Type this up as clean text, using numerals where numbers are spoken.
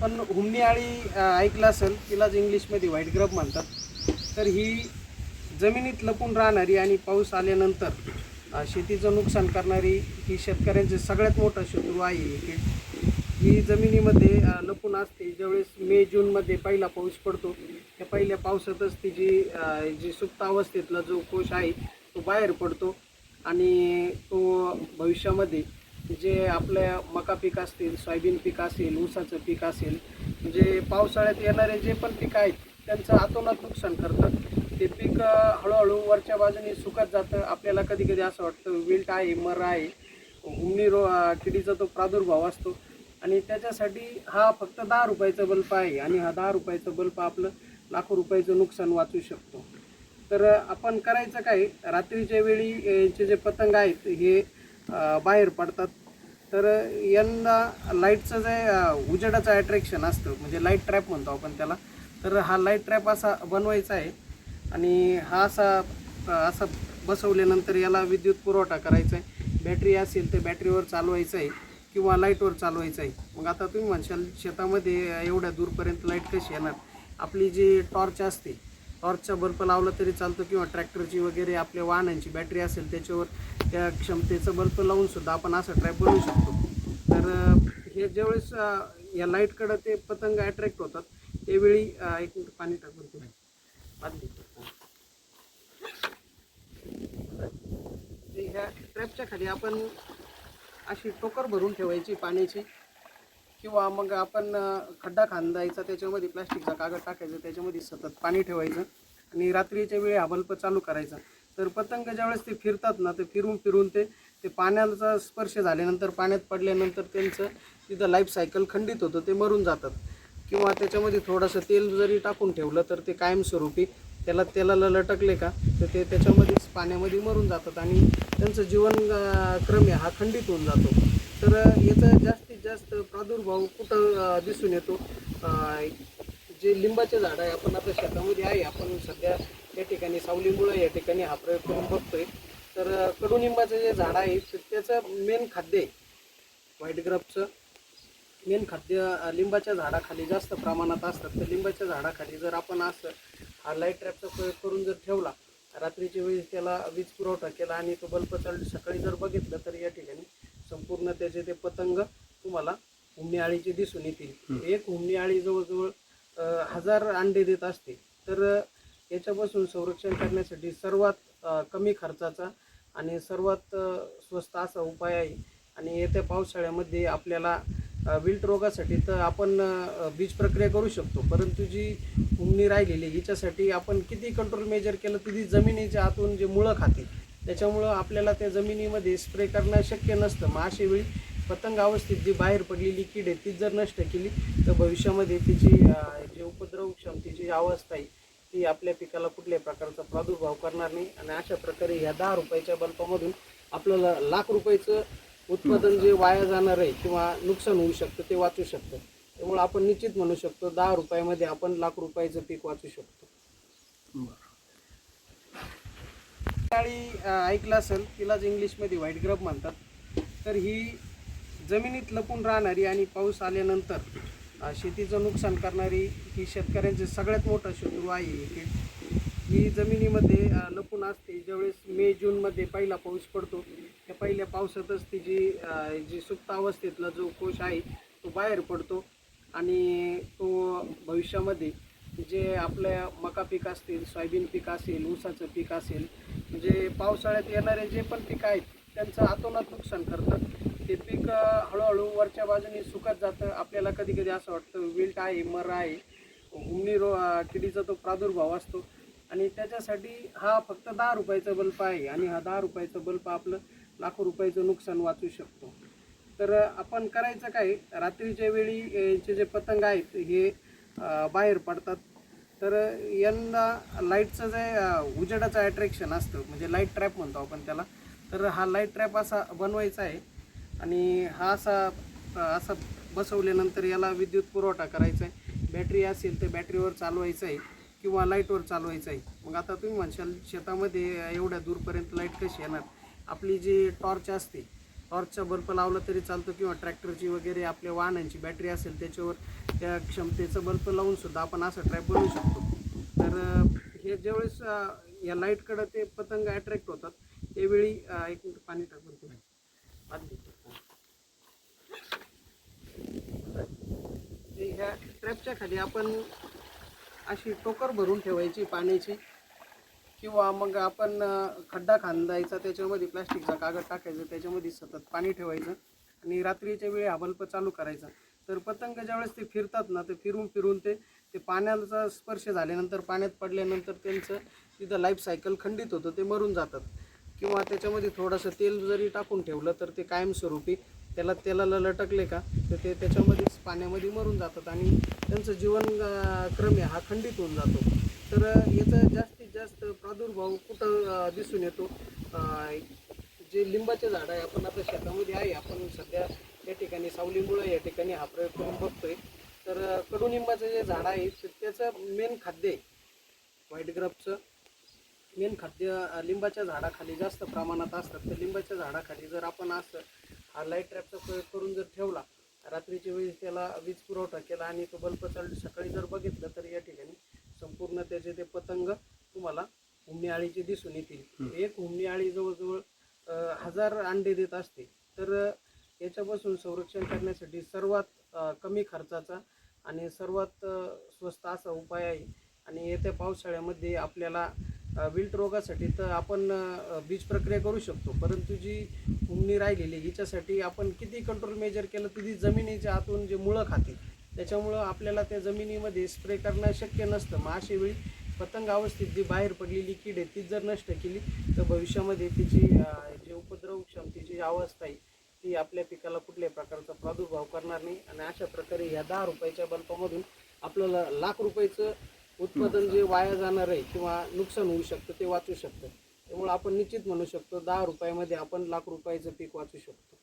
आपण हुमणी आळी ऐकलं असेल, तिलाच इंग्लिशमध्ये व्हाईट ग्रब म्हणतात. तर ही जमिनीत लपून राहणारी आणि पाऊस आल्यानंतर शेतीचं नुकसान करणारी ही शेतकऱ्यांचे सगळ्यात मोठा शत्रू आहे ही कीड. ही जमिनीमध्ये लपून असते. ज्यावेळेस मे जूनमध्ये पहिला पाऊस पडतो, त्या पहिल्या पावसातच तिची जी सुप्त अवस्थेतला जो कोश आहे तो बाहेर पडतो आणि तो भविष्यामध्ये जे आपल्या मका पीक असतील, सोयाबीन पीक असेल, ऊसाचं पीक असेल, म्हणजे पावसाळ्यात येणारे जे पण पिकं आहेत त्यांचं अतोनात नुकसान करतं. ते पीक हळूहळू वरच्या बाजूने सुकत जातं. आपल्याला कधी कधी असं वाटतं विल्ट आहे, मर आहे, हुमणी किडीचा तो प्रादुर्भाव असतो आणि त्याच्यासाठी हा फक्त 10 रुपयाचा बल्ब आहे आणि हा 10 रुपयाचा बल्ब आपलं लाखो रुपयाचं नुकसान वाचू शकतो. तर आपण करायचं काय, रात्रीच्या वेळी यांचे जे पतंग आहेत हे बाहेर पडतात. तर यांना लाईटचं जे उजेडाचं अट्रॅक्शन असतं, म्हणजे लाईट ट्रॅप म्हणतो आपण त्याला. तर हा लाईट ट्रॅप असा बनवायचा आहे आणि हा असा असा बसवल्यानंतर याला विद्युत पुरवठा करायचा आहे. बॅटरी असेल तर बॅटरीवर चालवायचं आहे किंवा लाईटवर चालवायचं आहे. मग आता तुम्ही म्हणशाल शेतामध्ये एवढ्या दूरपर्यंत लाईट कशी येणार? आपली जी टॉर्च असते, टॉर्चचा बल्ब लावला तरी चालतो किंवा ट्रॅक्टरची वगैरे आपल्या वाहनांची बॅटरी असेल त्याच्यावर त्या क्षमतेचं बल्ब लावूनसुद्धा आपण असं ट्रॅप बनवू शकतो. तर हे ज्यावेळेस या लाईटकडं ते पतंग अट्रॅक्ट होतात त्यावेळी एक मिनिट पाणी टाकून तुम्ही ह्या ट्रॅपच्या खाली आपण अशी टोकर भरून ठेवायची पाण्याची किंवा मग आपण खड्डा खांदायचा, त्याच्यामध्ये प्लास्टिकचा कागद टाकायचा, त्याच्यामध्ये सतत पाणी ठेवायचं आणि रात्रीच्या वेळी हा बल्ब चालू करायचा. तर पतंग ज्यावेळेस ते फिरतात ना, ते फिरून फिरून ते पाण्याचा स्पर्श झाल्यानंतर, पाण्यात पडल्यानंतर त्यांचं तिथं लाईफ सायकल खंडित होतं, ते मरून जातात. किंवा त्याच्यामध्ये थोडंसं तेल जरी टाकून ठेवलं तर ते कायमस्वरूपी तेलाला लटकले का तर ते त्याच्यामध्येच पाण्यामध्ये मरून जातात आणि त्यांचं जीवन क्रम हा खंडित होऊन जातो. तर याचा जास्तीत जास्त प्रादुर्भाव कुठं दिसून येतो? जे लिंबाचे झाडं आहे, आपण आपल्या शेतामध्ये आहे, आपण सध्या या ठिकाणी सावलीमुळं या ठिकाणी हा प्रयोग करून बघतोय. तर कडुनिंबाचं जे झाड आहे तर त्याचं मेन खाद्य आहे व्हाईट ग्रबचं. मेन खाद्य लिंबाच्या झाडाखाली जास्त प्रमाणात असतात. तर लिंबाच्या झाडाखाली जर आपण असं हा लाईट ट्रॅपचा प्रयोग करून जर ठेवला, रात्रीच्या वेळी त्याला वीज पुरवठा केला आणि तो बल्ब चालू सकाळी जर बघितलं तर या ठिकाणी संपूर्ण त्याचे ते पतंग तुम्हाला हुमणी आळीचे दिसून येतील. एक हुमणी आळी जवळजवळ 1000 अंडे देत असते. तर याच्यापासून संरक्षण करण्यासाठी सर्वात कमी खर्चाचा आणि सर्वात स्वस्त असा उपाय आहे. आणि येत्या पावसाळ्यामध्ये आपल्याला विल्ट रोगासाठी तर आपण बीज प्रक्रिया करू शकतो, परंतु जी हुमणी राहिलेली हिच्यासाठी आपण किती कंट्रोल मेजर केलं तरी जमिनीच्या आतून जे मुळं खाते त्याच्यामुळं आपल्याला त्या जमिनीमध्ये स्प्रे करणं शक्य नसतं. मग अशा वेळी पतंग अवस्थेत जी बाहेर पडलेली कीड आहे तीच जर नष्ट केली तर भविष्यामध्ये तिची जे उपद्रव क्षमतेची अवस्था आहे ती आपल्या पिकाला कुठल्याही प्रकारचा प्रादुर्भाव करणार नाही. आणि अशा प्रकारे ह्या 10 रुपयाच्या बल्बामधून आपल्याला लाख रुपयाचं उत्पादन जे वाया जाणार आहे किंवा नुकसान होऊ शकतं ते वाचू शकतं. त्यामुळे आपण निश्चित म्हणू शकतो 10 रुपयामध्ये आपण लाख रुपयाचं पीक वाचू शकतो. ऐकलं असेल, तिलाच इंग्लिशमध्ये व्हाईट ग्रब म्हणतात. तर ही जमिनीत लपून राहणारी आणि पाऊस आल्यानंतर शेतीचं नुकसान करणारी ही शेतकऱ्यांचे सगळ्यात मोठा शत्रू आहे ही कीड. ही जमिनीमध्ये लपून असते. ज्यावेळेस मे जूनमध्ये पहिला पाऊस पडतो, त्या पहिल्या पावसातच तिची जी सुप्त अवस्थेतला जो कोश आहे तो बाहेर पडतो आणि तो भविष्यामध्ये जे आपल्या मका पीक असतील, सोयाबीन पीक असेल, ऊसाचं पीक असेल, म्हणजे पावसाळ्यात येणारे जे पण पिकं आहेत त्यांचं अतोनात नुकसान करतं. ते पीक हळूहळू वरच्या बाजूने सुकत जातं. आपल्याला कधी कधी असं वाटतं विल्ट आहे, मर आहे, हुमणी किडीचा तो प्रादुर्भाव असतो आणि त्याच्यासाठी हा फक्त 10 रुपयाचा बल्ब आहे आणि हा 10 रुपयाचा बल्ब आपलं लाखो रुपयाचं नुकसान वाचू शकतो. तर आपण करायचं काय, रात्रीच्या वेळी यांचे जे पतंग आहेत हे बाहेर पडतात. तर यांना लाईटचं जे उजेडाचं अट्रॅक्शन असतं, म्हणजे लाईट ट्रॅप म्हणतो आपण त्याला. तर हा लाईट ट्रॅप असा बनवायचा आहे आणि हा असा बसवल्यानंतर याला विद्युत पुरवठा करायचा आहे. बॅटरी असेल तर बॅटरीवर चालवायचं आहे किंवा लाईटवर चालवायचं आहे. मग आता तुम्ही म्हणशाल शेतामध्ये एवढ्या दूरपर्यंत लाईट कशी येणार? आपली जी टॉर्च असते, टॉर्चचा बल्ब लावला तरी चालतो किंवा ट्रॅक्टरची वगैरे आपल्या वाहनांची बॅटरी असेल त्याच्यावर त्या क्षमतेचं बल्ब लावून सुद्धा आपण असं ट्रॅप बनवू शकतो. तर हे ज्यावेळेस या लाईटकडं ते पतंग अट्रॅक्ट होतात त्यावेळी एक मिनिट पाणी टाकून तुम्ही ह्या ट्रॅपच्या खाली आपण अशी टोकर भरून ठेवायची पाण्याची किंवा मग आपण खड्डा खांदायचा त्याच्यामध्ये प्लास्टिकचा कागद टाकायचं त्याच्यामध्ये सतत पाणी ठेवायचं आणि रात्रीच्या वेळी हा बल्ब चालू करायचा. तर पतंग ज्यावेळेस ते फिरतात ना ते फिरून फिरून ते पाण्याचा स्पर्श झाल्यानंतर पाण्यात पडल्यानंतर त्यांचं तिथं लाईफ सायकल खंडित होतं, ते मरून जातात. किंवा त्याच्यामध्ये थोडंसं तेल जरी टाकून ठेवलं तर ते कायमस्वरूपी तेलाला लटकले का तर ते त्याच्यामध्येच पाण्यामध्ये मरून जातात आणि त्यांचं जीवन क्रम हा खंडित होऊन जातो. तर याचा जास्तीत जास्त प्रादुर्भाव कुठं दिसून येतो, जे लिंबाचे झाडं आहे आपण आता शेतामध्ये आहे, आपण सध्या या ठिकाणी सावलीमुळं या ठिकाणी हा प्रयोग करून बघतोय. तर कडुनिंबाचं जे झाड आहे तर त्याचं मेन खाद्य आहे व्हाईट ग्रापचं मेन खाद्य लिंबाच्या झाडाखाली जास्त प्रमाणात असतात. तर लिंबाच्या झाडाखाली जर आपण असं हा लाईट ट्रॅपचा प्रयोग करून जर ठेवला रात्रीच्या वेळी त्याला वीज पुरवठा केला आणि तो बल्ब चालू सकाळी जर बघितलं तर या ठिकाणी संपूर्ण त्याचे ते पतंग तुम्हाला हुमणी आळीचे दिसून येतील. एक हुमणी आळी जवळजवळ 1000 अंडे देत असते. तर याच्यापासून संरक्षण करण्यासाठी सर्वात कमी खर्चाचा आणि सर्वात स्वस्त असा उपाय आहे. आणि येत्या पावसाळ्यामध्ये आपल्याला विल्ट रोगासाठी तर आपण बीज प्रक्रिया करू शकतो, परंतु जी हुमणी राहिलेली हिच्यासाठी आपण किती कंट्रोल मेजर केलं तरी जमिनीच्या आतून जे मुळं खाते त्याच्यामुळं आपल्याला त्या जमिनीमध्ये स्प्रे करणं शक्य नसतं. मग अशा वेळी पतंग अवस्थेत जी बाहेर पडलेली कीड आहे ती जर नष्ट केली तर भविष्यामध्ये तिची जे उपद्रव क्षमतेची अवस्था आहे ती आपल्या पिकाला कुठल्याही प्रकारचा प्रादुर्भाव करणार नाही. आणि अशा प्रकारे ह्या 10 रुपयाच्या बल्बामधून आपल्याला लाख रुपयाचं उत्पादन जे वाया जाणार आहे किंवा नुकसान होऊ शकतं ते वाचू शकतं. त्यामुळे आपण निश्चित म्हणू शकतो 10 रुपयामध्ये आपण लाख रुपयाचं पीक वाचू शकतो.